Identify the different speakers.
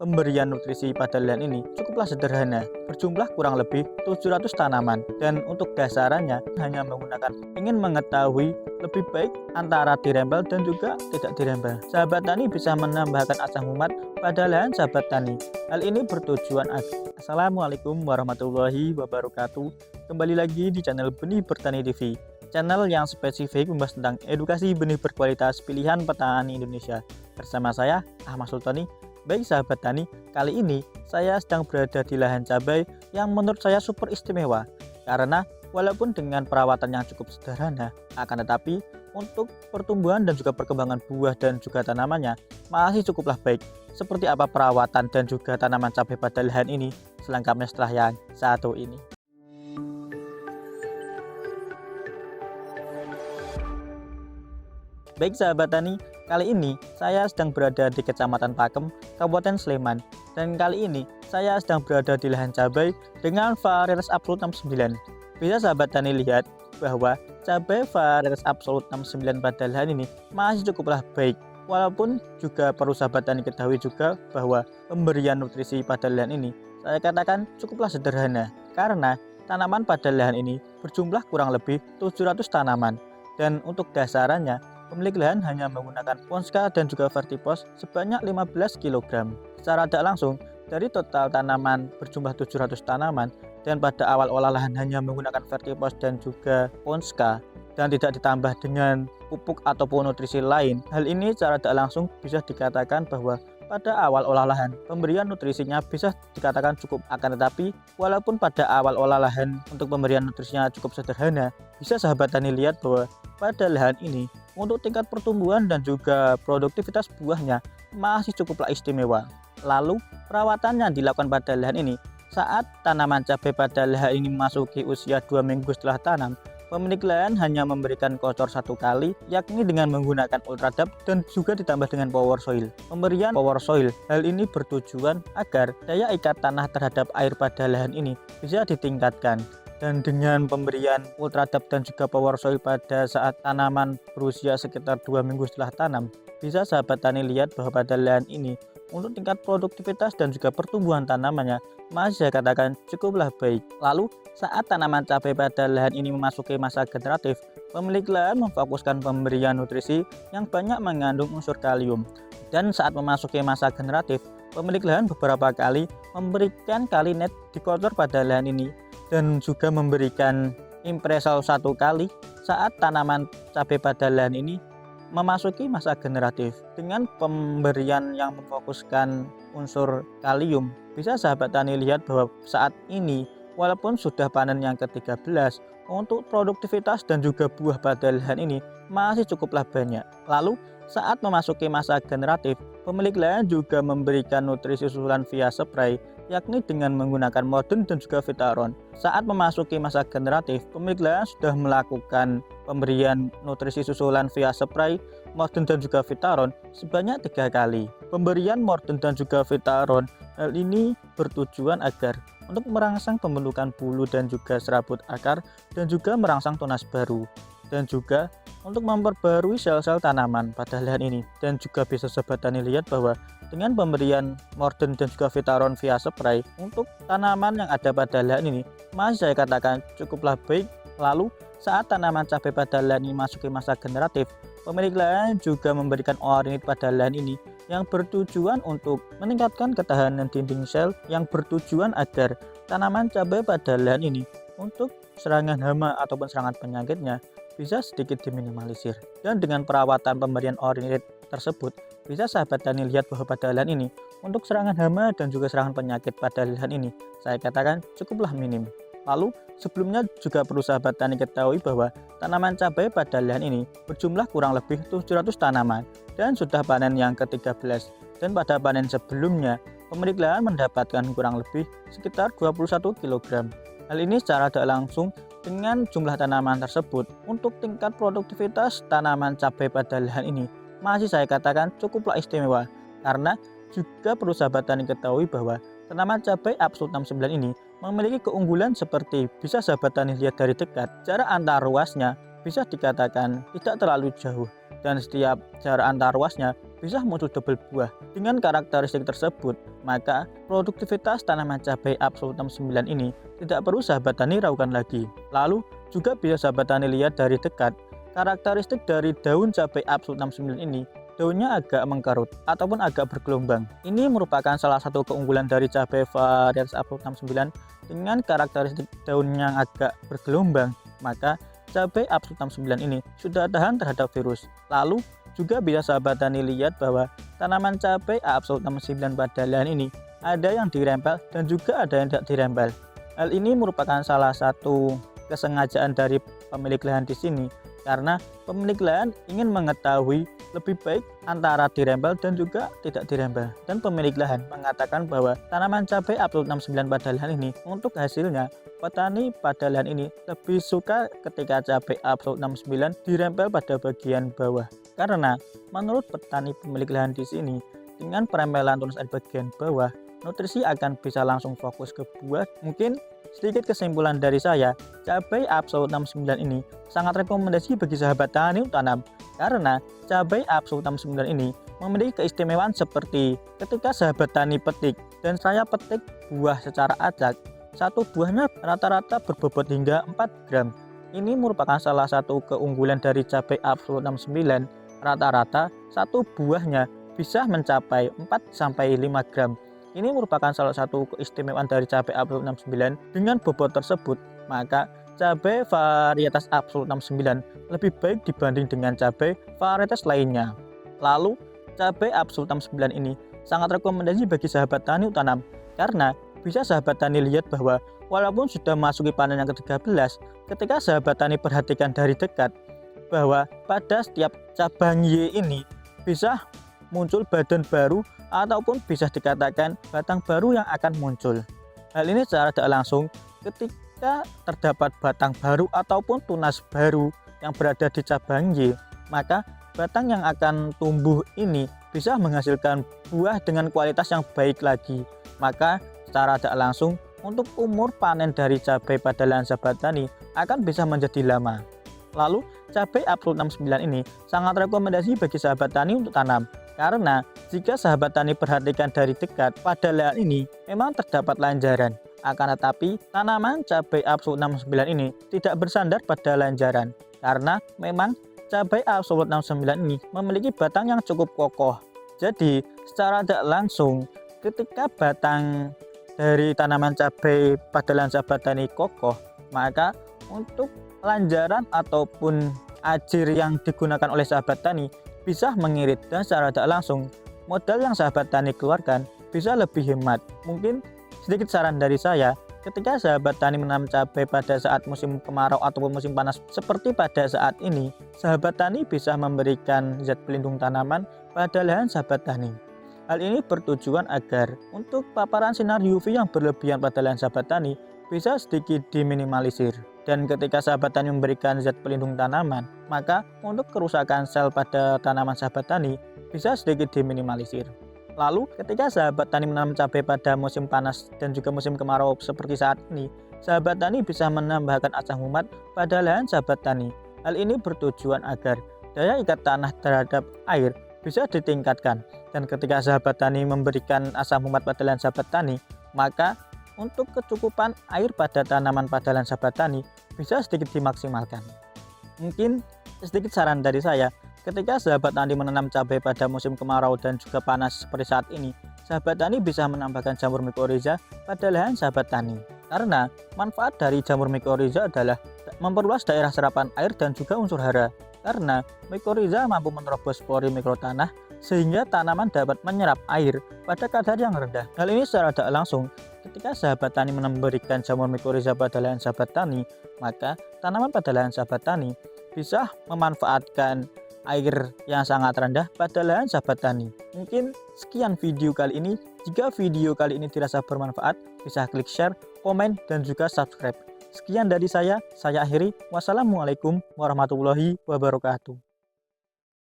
Speaker 1: pemberian nutrisi pada lahan ini cukuplah sederhana, berjumlah kurang lebih 700 tanaman, dan untuk dasarannya hanya menggunakan ingin mengetahui lebih baik antara dirempel dan juga tidak dirempel. Sahabat tani bisa menambahkan asam umat pada lahan sahabat tani. Hal ini bertujuan agar Assalamualaikum warahmatullahi wabarakatuh. Kembali lagi di channel Benih Bertani TV, channel yang spesifik membahas tentang edukasi benih berkualitas pilihan petani Indonesia. Bersama saya Ahmad Sultani. Baik sahabat tani, kali ini saya sedang berada di lahan cabai yang menurut saya super istimewa, karena walaupun dengan perawatan yang cukup sederhana, akan tetapi untuk pertumbuhan dan juga perkembangan buah dan juga tanamannya masih cukuplah baik. Seperti apa perawatan dan juga tanaman cabai pada lahan ini? Selengkapnya setelah yang satu ini. Baik sahabat tani, kali ini saya sedang berada di Kecamatan Pakem, Kabupaten Sleman. Dan kali ini saya sedang berada di lahan cabai dengan varietas Absolut 69. Bisa sahabat tani lihat bahwa cabai varietas Absolut 69 pada lahan ini masih cukuplah baik. Walaupun juga perlu sahabat tani ketahui juga bahwa pemberian nutrisi pada lahan ini saya katakan cukuplah sederhana, karena tanaman pada lahan ini berjumlah kurang lebih 700 tanaman. Dan untuk dasarannya, pemilik lahan hanya menggunakan Ponska dan juga Vertipos sebanyak 15 kg. Secara tidak langsung, dari total tanaman berjumlah 700 tanaman dan pada awal olahan hanya menggunakan Vertipos dan juga Ponska dan tidak ditambah dengan pupuk ataupun nutrisi lain, hal ini secara tidak langsung bisa dikatakan bahwa pada awal olahan pemberian nutrisinya bisa dikatakan cukup. Akan tetapi walaupun pada awal olahan untuk pemberian nutrisinya cukup sederhana, bisa sahabat tani lihat bahwa pada lahan ini untuk tingkat pertumbuhan dan juga produktivitas buahnya masih cukuplah istimewa. Lalu perawatan yang dilakukan pada lahan ini saat tanaman cabai pada lahan ini memasuki usia 2 minggu setelah tanam, pemilik lahan hanya memberikan kocor 1 kali, yakni dengan menggunakan Ultradap dan juga ditambah dengan Power Soil. Pemberian Power Soil hal ini bertujuan agar daya ikat tanah terhadap air pada lahan ini bisa ditingkatkan. Dan dengan pemberian Ultradap dan juga Power Soil pada saat tanaman berusia sekitar 2 minggu setelah tanam, bisa sahabat tani lihat bahwa pada lahan ini untuk tingkat produktivitas dan juga pertumbuhan tanamannya masih saya katakan cukuplah baik. Lalu saat tanaman cabai pada lahan ini memasuki masa generatif, pemilik lahan memfokuskan pemberian nutrisi yang banyak mengandung unsur kalium. Dan saat memasuki masa generatif, pemilik lahan beberapa kali memberikan kalinet di kotor pada lahan ini dan juga memberikan impresal 1 kali saat tanaman cabai pada lahan ini memasuki masa generatif. Dengan pemberian yang memfokuskan unsur kalium, bisa sahabat tani lihat bahwa saat ini walaupun sudah panen yang ke-13, untuk produktivitas dan juga buah pada lahan ini masih cukuplah banyak. Lalu saat memasuki masa generatif, pemilik lahan juga memberikan nutrisi susulan via spray, yakni dengan menggunakan Morden dan juga Vitaron. Saat memasuki masa generatif, pemilik lahan sudah melakukan pemberian nutrisi susulan via spray, Morden dan juga Vitaron sebanyak 3 kali. Pemberian Morden dan juga Vitaron hal ini bertujuan agar untuk merangsang pembentukan bulu dan juga serabut akar dan juga merangsang tunas baru, dan juga untuk memperbarui sel-sel tanaman pada lahan ini. Dan juga bisa sahabat tani lihat bahwa dengan pemberian Morden dan juga Vitaron via spray untuk tanaman yang ada pada lahan ini masih saya katakan cukuplah baik. Lalu saat tanaman cabai pada lahan ini masuki masa generatif, pemilik lahan juga memberikan Orinit pada lahan ini yang bertujuan untuk meningkatkan ketahanan dinding sel, yang bertujuan agar tanaman cabai pada lahan ini untuk serangan hama ataupun serangan penyakitnya bisa sedikit diminimalisir. Dan dengan perawatan pemberian Orinit tersebut, bisa sahabat tani lihat bahwa pada lahan ini untuk serangan hama dan juga serangan penyakit pada lahan ini saya katakan cukuplah minim. Lalu sebelumnya juga perlu sahabat tani ketahui bahwa tanaman cabai pada lahan ini berjumlah kurang lebih 700 tanaman dan sudah panen yang ke-13. Dan pada panen sebelumnya, pemilik lahan mendapatkan kurang lebih sekitar 21 kg. Hal ini secara tidak langsung dengan jumlah tanaman tersebut untuk tingkat produktivitas tanaman cabai pada lahan ini masih saya katakan cukuplah istimewa, karena juga perlu sahabat tani ketahui bahwa tanaman cabai Absolut 69 ini memiliki keunggulan seperti bisa sahabat tani lihat dari dekat, jarak antar ruasnya bisa dikatakan tidak terlalu jauh. dan setiap jarak antar ruasnya bisa muncul double buah. Dengan karakteristik tersebut, maka produktivitas tanaman cabai Absolutum 9 ini tidak perlu sahabat tani ragukan lagi. Lalu juga bisa sahabat tani lihat dari dekat, karakteristik dari daun cabai Absolutum 9 ini, daunnya agak mengkerut ataupun agak bergelombang. Ini merupakan salah satu keunggulan dari cabai varietas Absolutum 9 dengan karakteristik daun yang agak bergelombang, maka cabai Absolutum 9 ini sudah tahan terhadap virus. Lalu juga bisa sahabat tani lihat bahwa tanaman cabai Absolutum 9 pada lahan ini ada yang dirempel dan juga ada yang tidak dirempel. Hal ini merupakan salah satu kesengajaan dari pemilik lahan di sini, karena pemilik lahan ingin mengetahui lebih baik antara dirempel dan juga tidak dirempel. Dan pemilik lahan mengatakan bahwa tanaman cabai Absolutum 9 pada lahan ini untuk hasilnya, petani pada lahan ini lebih suka ketika cabai Absolutum 9 dirempel pada bagian bawah. Karena menurut petani pemilik lahan di sini, dengan perempelan tunas air bagian bawah, nutrisi akan bisa langsung fokus ke buah. Mungkin sedikit kesimpulan dari saya, cabai Absolutum 9 ini sangat rekomendasi bagi sahabat tani untuk tanam, karena cabai Absolutum 9 ini memiliki keistimewaan seperti ketika sahabat tani petik dan saya petik buah secara acak, satu buahnya rata-rata berbobot hingga 4 gram. Ini merupakan salah satu keunggulan dari cabai Absolutum 9. Rata-rata satu buahnya bisa mencapai 4-5 gram. Ini merupakan salah satu keistimewaan dari cabai Absolutum 9. Dengan bobot tersebut, maka cabai varietas Absolutum 9 lebih baik dibanding dengan cabai varietas lainnya. Lalu, cabai Absolutum 9 ini sangat rekomendasi bagi sahabat tani untuk tanam, karena bisa sahabat tani lihat bahwa walaupun sudah masuki panen yang ke-13, ketika sahabat tani perhatikan dari dekat, bahwa pada setiap cabang Y ini bisa muncul badan baru ataupun bisa dikatakan batang baru yang akan muncul. Hal ini secara tidak langsung ketika terdapat batang baru ataupun tunas baru yang berada di cabang Y, maka batang yang akan tumbuh ini bisa menghasilkan buah dengan kualitas yang baik lagi. Maka secara tidak langsung untuk umur panen dari cabai pada lahan sahabat tani akan bisa menjadi lama. Lalu cabai Absolutum 9 ini sangat rekomendasi bagi sahabat tani untuk tanam, karena jika sahabat tani perhatikan dari dekat pada lahan ini memang terdapat lanjaran, akan tetapi tanaman cabai Absolutum 9 ini tidak bersandar pada lanjaran, karena memang cabai Absolutum 9 ini memiliki batang yang cukup kokoh. Jadi secara tidak langsung ketika batang dari tanaman cabai pada lahan sahabat tani kokoh, maka untuk lanjaran ataupun ajir yang digunakan oleh sahabat tani bisa mengirit, dan secara tidak langsung modal yang sahabat tani keluarkan bisa lebih hemat. Mungkin sedikit saran dari saya, ketika sahabat tani menanam cabai pada saat musim kemarau ataupun musim panas seperti pada saat ini, sahabat tani bisa memberikan zat pelindung tanaman pada lahan sahabat tani. Hal ini bertujuan agar untuk paparan sinar UV yang berlebihan pada lahan sahabat tani bisa sedikit diminimalisir. Dan ketika sahabat tani memberikan zat pelindung tanaman, maka untuk kerusakan sel pada tanaman sahabat tani bisa sedikit diminimalisir. Lalu ketika sahabat tani menanam cabai pada musim panas dan juga musim kemarau seperti saat ini, sahabat tani bisa menambahkan asam humat pada lahan sahabat tani. Hal ini bertujuan agar daya ikat tanah terhadap air bisa ditingkatkan. Dan ketika sahabat tani memberikan asam humat pada lahan sahabat tani, maka untuk kecukupan air pada tanaman pada lahan sahabat tani bisa sedikit dimaksimalkan. Mungkin sedikit saran dari saya, ketika sahabat tani menanam cabai pada musim kemarau dan juga panas seperti saat ini, sahabat tani bisa menambahkan jamur mycorrhiza pada lahan sahabat tani. Karena manfaat dari jamur mycorrhiza adalah memperluas daerah serapan air dan juga unsur hara. Karena mycorrhiza mampu menerobos pori mikrotanah sehingga tanaman dapat menyerap air pada kadar yang rendah. Hal ini secara tidak langsung ketika sahabat tani memberikan jamur mycorrhiza pada lahan sahabat tani, maka tanaman pada lahan sahabat tani bisa memanfaatkan air yang sangat rendah pada lahan sahabat tani. Mungkin sekian video kali ini. Jika video kali ini dirasa bermanfaat, bisa klik share, komen, dan juga subscribe. Sekian dari saya akhiri. Wassalamualaikum warahmatullahi wabarakatuh.